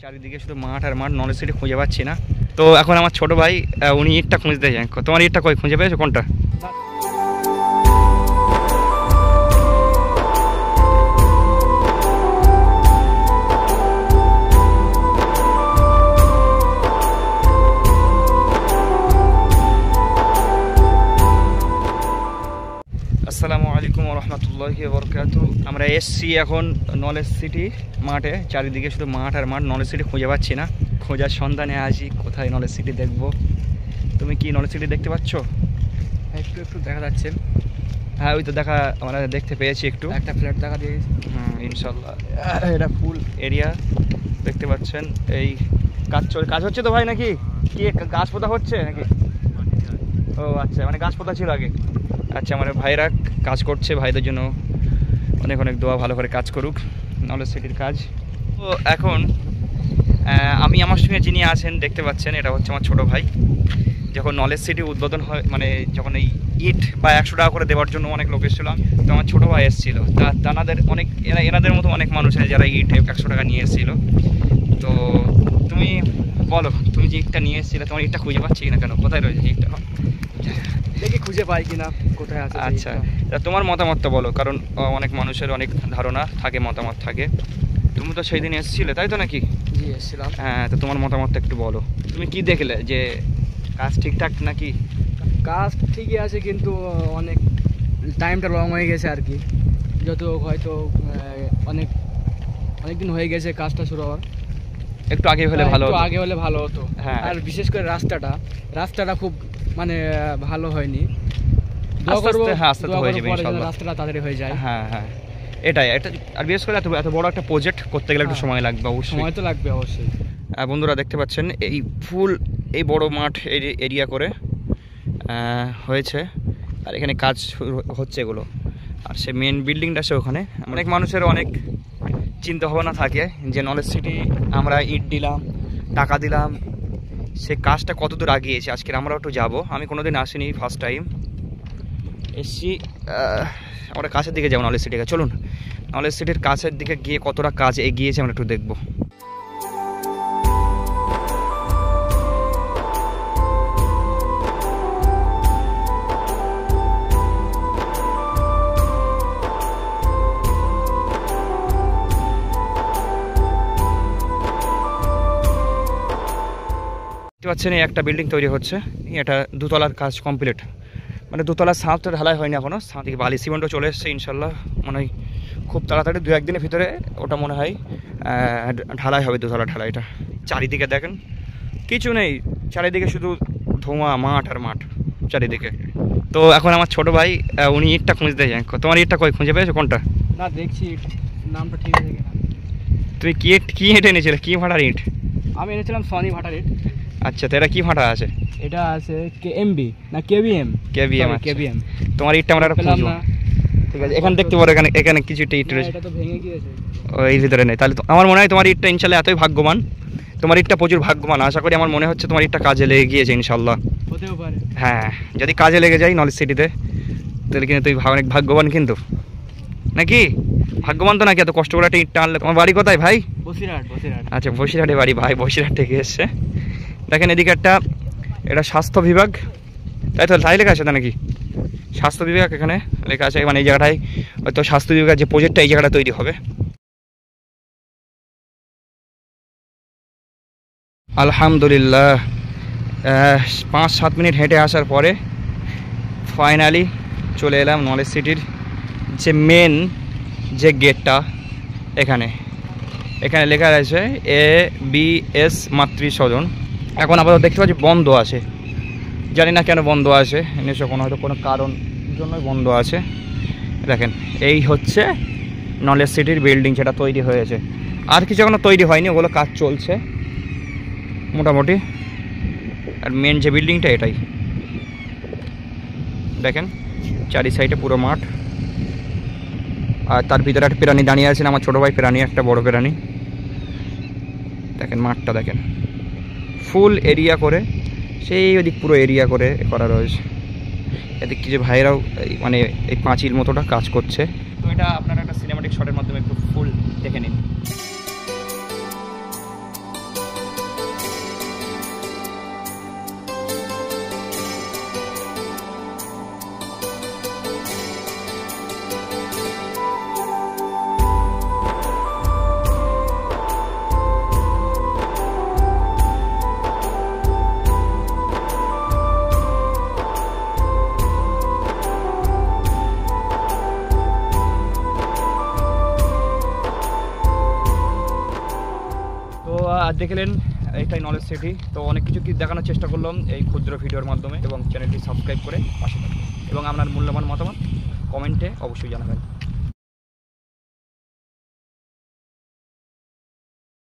চারিদিকে শুধু মাঠ আর মাঠ, নলেজ সিটি খুঁজে পাচ্ছি না। তো এখন আমার ছোট ভাই উনি ইটটা খুঁজতে যায়। তোমার ইটটা কই খুঁজে পেয়েছো কোনটা? আসসালামু আলাইকুম রহমতুল্লাহি বরকাতু। আমরা এসছি এখন নলেজ সিটি মাঠে। চারিদিকে শুধু মাঠ আর মাঠ, নলেজ সিটি খুঁজে পাচ্ছি না। খোঁজার সন্ধানে আছি কোথায় নলেজ সিটি দেখবো। তুমি কি নলেজ সিটি দেখতে পাচ্ছ? একটু একটু দেখা যাচ্ছে। হ্যাঁ, ওই তো দেখা আমরা দেখতে পেয়েছি, একটু একটা ফ্ল্যাট দেখা দিয়েছি। ইনশাল্লাহ এটা ফুল এরিয়া দেখতে পাচ্ছেন। এই কাজ হচ্ছে তো ভাই, নাকি কি গাছ পোতা হচ্ছে নাকি? ও আচ্ছা, মানে গাছ পোতা ছিল আগে। আচ্ছা, আমার ভাইরা কাজ করছে, ভাইদের জন্য অনেক অনেক দোয়া, ভালো করে কাজ করুক নলেজ সিটির কাজ। তো এখন আমি আমার সঙ্গে যিনি আছেন দেখতে পাচ্ছেন, এটা হচ্ছে আমার ছোটো ভাই। যখন নলেজ সিটি উদ্বোধন হয়, মানে যখন এই ইট বা 100 টাকা করে দেওয়ার জন্য অনেক লোক এসেছিলো, তো আমার ছোটো ভাই এসেছিলো। তাদের অনেক এনাদের মতো অনেক মানুষ আছে যারা ইট 100 টাকা নিয়ে এসেছিলো। তো তুমি বলো, তুমি যে ইটটা নিয়ে এসেছিলে, তোমার ইটটা খুঁজে পাচ্ছি না কেন? কোথায় রয়েছে ইটটা? দেখি খুঁজে পাই কিনা, কোথায় আছে। আচ্ছা, তোমার মতামতটা বলো, কারণ অনেক মানুষের অনেক ধারণা থাকে, মতামত থাকে। তুমি তো সেই দিন এসেছিলে, তাই তো নাকি? জি, এসেছিলাম। হ্যাঁ, তো তোমার মতামতটা একটু বলো। তুমি কি দেখলে, যে কাজ ঠিকঠাক নাকি? কাজ ঠিকই আছে, কিন্তু অনেক টাইমটা লং হয়ে গেছে আর কি। যত হয়তো অনেক দিন হয়ে গেছে কাজটা শুরু হওয়ার। একটু আগে হলে ভালো হতো। আগে হলে ভালো হতো। হ্যাঁ, আর বিশেষ করে রাস্তাটা খুব মানে ভালো হয়নি। আস্তে হয়ে যাবে ইনশাআল্লাহ, রাস্তাটা তাড়াতাড়ি হয়ে যায়। হ্যাঁ হ্যাঁ, এটাই। আর বিশেষ করে এত বড় একটা প্রজেক্ট করতে গেলে একটু সময় লাগবে, অবশ্যই সময় তো লাগবে অবশ্যই। বন্ধুরা দেখতে পাচ্ছেন এই ফুল এই বড় মাঠ এরিয়া করে হয়েছে, আর এখানে কাজ হচ্ছে এগুলো। আর সে মেন বিল্ডিংটা সে ওখানে। অনেক মানুষের অনেক চিন্তা ভাবনা থাকে যে নলেজ সিটি আমরা ইট দিলাম, টাকা দিলাম, সে কাজটা কত দূর আগিয়েছে। আজকে আমরাও একটু যাবো। আমি কোনোদিন আসিনি, ফার্স্ট টাইম এসছি। আমরা কাছের দিকে যাবো নলেজ সিটিকে। চলুন, নলেজ সিটির কাছের দিকে গিয়ে কতটা কাজ এগিয়েছে আমরা একটু দেখবো। দেখতে পাচ্ছেন এই একটা বিল্ডিং তৈরি হচ্ছে, এটা দুতলার কাজ কমপ্লিট। মানে দুতলার ছাদটা ঢালাই হয়নি এখনও, ছাদ থেকে বালি সিমেন্টও চলে এসছে ইনশাল্লাহ। মনে হয় খুব তাড়াতাড়ি 2-1 দিনের ভিতরে ওটা মনে হয় ঢালাই হবে, দুতলা ঢালাইটা। চারিদিকে দেখেন কিছু নেই, চারিদিকে শুধু ধোঁয়া, মাঠ আর মাঠ চারিদিকে। তো এখন আমার ছোট ভাই উনি ইটটা খুঁজতে যায়। তোমার ইটটা কই খুঁজে পেয়েছো কোনটা? না, দেখছি নামটা ঠিক আছে কিনা। তুই কি ইট এনেছিলে, কি ভাড়ার ইট? আমি এনেছিলাম সনি ভাটার ইট। আচ্ছা, তো এটা কি ভাড়া আছে? এটা আছে কেএমবি না কেবিএম। কেবিএম। তোমার ইটটা আমরা খুঁজবো, ঠিক আছে? এখানে দেখতে পারো, এখানে কিছু ইট রয়েছে। এটা তো ভেঙে গিয়েছে, ওই ভিতরে নেই। তাহলে আমার মনে হয় তোমার ইটটা ইনশাল্লাহ এতই ভাগ্যবান, তোমার ইটটা প্রচুর ভাগ্যবান। আশা করি, আমার মনে হচ্ছে তোমার ইটটা কাজে লেগে গিয়েছে ইনশাল্লাহ। হতেও পারে। হ্যাঁ, যদি কাজে লেগে যায় নলেজ সিটিতে, তাহলে কিন্তু তুই অনেক ভাগ্যবান, কিন্তু নাকি? ভাগ্যবান তো নাকি, এত কষ্ট করে একটা ইটটা আনলে। তোমার বাড়ি কোথায় ভাই? বসিরহাট। আচ্ছা, বসিরহাটে বাড়ি। ভাই বসিরহাট থেকে এসছে। দেখেন এদিকে এটা স্বাস্থ্য বিভাগ, তাই তো? তাই লেখা আছে তা নাকি? স্বাস্থ্য বিভাগ এখানে লেখা আছে। মানে এই জায়গাটায় হয়তো স্বাস্থ্য বিভাগের যে প্রজেক্টটা এই জায়গাটা তৈরি হবে। আলহামদুলিল্লাহ 5-7 মিনিট হেঁটে আসার পরে ফাইনালি চলে এলাম নলেজ সিটির যে মেন যে গেটটা। এখানে লেখা আছে ABS মাতৃসদন। এখন আপাতত দেখতে পাচ্ছি বন্ধ আছে, জানি না কেন বন্ধ আছে, নিশ্চয় হয়তো কোনো কারণ জন্যই বন্ধ আছে। দেখেন এই হচ্ছে নলেজ সিটির বিল্ডিং, যেটা তৈরি হয়েছে। আর কিছু এখনো তৈরি হয়নি, ওগুলো কাজ চলছে মোটামুটি। আর মেন যে বিল্ডিংটা এটাই দেখেন, চারি সাইডে পুরো মাঠ। আর তার ভিতরে একটা প্রাণী দাঁড়িয়ে আছেন, আমার ছোটো ভাই প্রাণী, একটা বড় প্রাণী। দেখেন মাঠটা দেখেন, ফুল এরিয়া করে, সেই ওদিক পুরো এরিয়া করে করা রয়েছে। এদিক কিছু ভাইরাও মানে এই পাঁচিল মতোটা কাজ করছে। তো এটা আপনারা একটা সিনেমাটিক শটের মাধ্যমে একটু ফুল দেখে নিন। দেখলেন এটাই নলেজ সিটি। তো অনেক কিছু কি দেখানোর চেষ্টা করলাম এই ক্ষুদ্র ভিডিওর মাধ্যমে, এবং চ্যানেলটি সাবস্ক্রাইব করে পাশে থাকবেন এবং আপনার মূল্যবান মতামত কমেন্টে অবশ্যই জানাবেন।